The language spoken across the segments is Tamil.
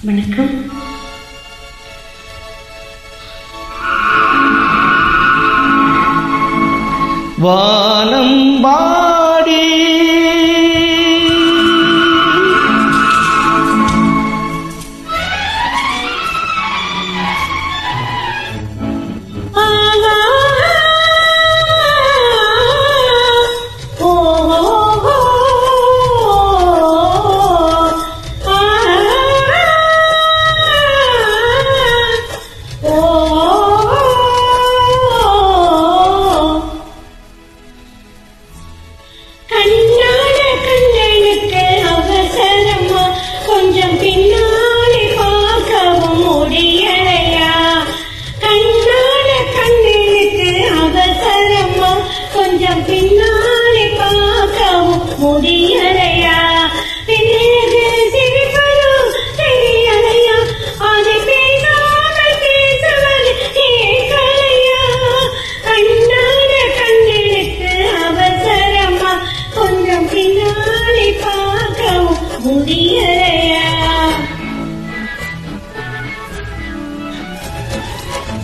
வணக்கம். வானம் பாடி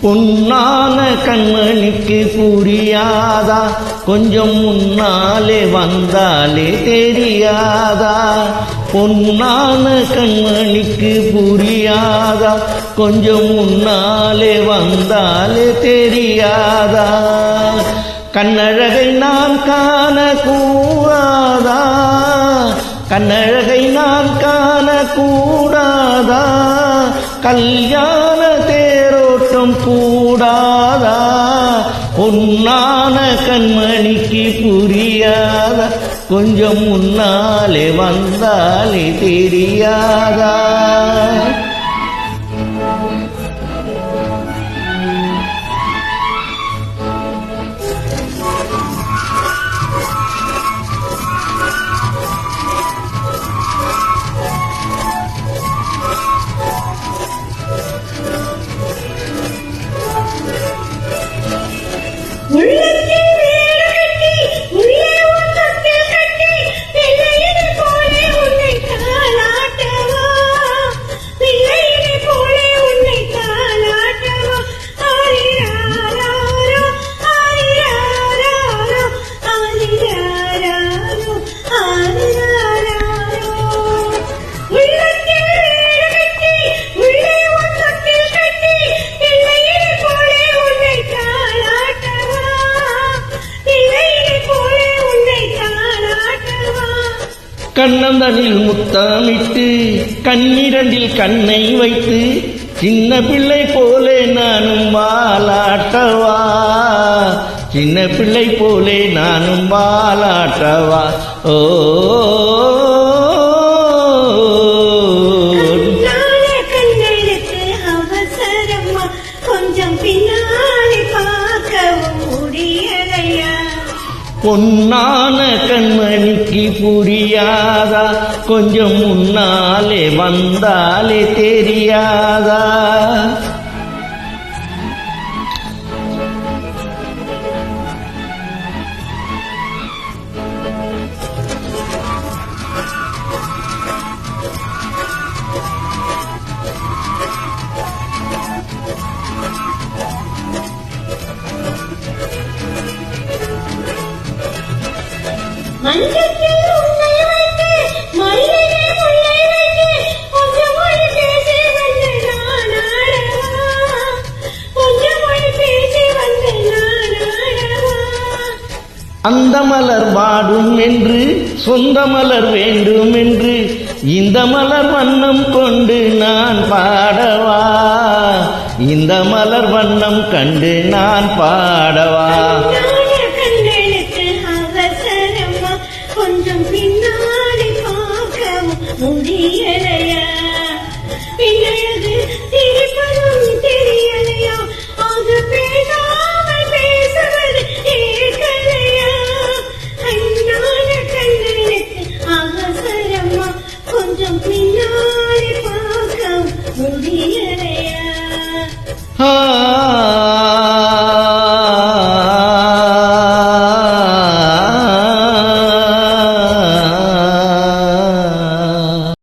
பொன்னான கண்மணிக்கு புரியாதா, கொஞ்சம் முன்னாலே வந்தாலே தெரியாதா. பொன்னான கண்மணிக்கு புரியாதா, கொஞ்சம் முன்னாலே வந்தாலே தெரியாதா. கண்ணழகை நான் காணக்கூடாதா, கண்ணழகை நான் காணக்கூடாதா. கல்யாண தேரோட்டம் கூடாதா, பொன்னான கண்மணிக்கு புரியாதா, கொஞ்சம் முன்னாலே வந்தாலே தெரியாதா. கண்ணந்தனில் முத்தமிட்டு கண்ணிரண்டில் கண்ணை வைத்து சின்ன பிள்ளை போலே நானும் வாலாட்டவா, சின்ன பிள்ளை போலே நானும் வாலாட்டவா. ஓ பொன்னான கண்மணிக்கு புரியாதா, கொஞ்சம் முன்னாலே வந்தாலே தெரியாதா. அந்த மலர் வாடும் என்று சொந்த மலர் வேண்டும் என்று இந்த மலர் வண்ணம் கொண்டு நான் பாடவா, இந்த மலர் வண்ணம் கண்டு நான் பாடவா. கொஞ்சம் பின்னாடி பார்க்க முடியல.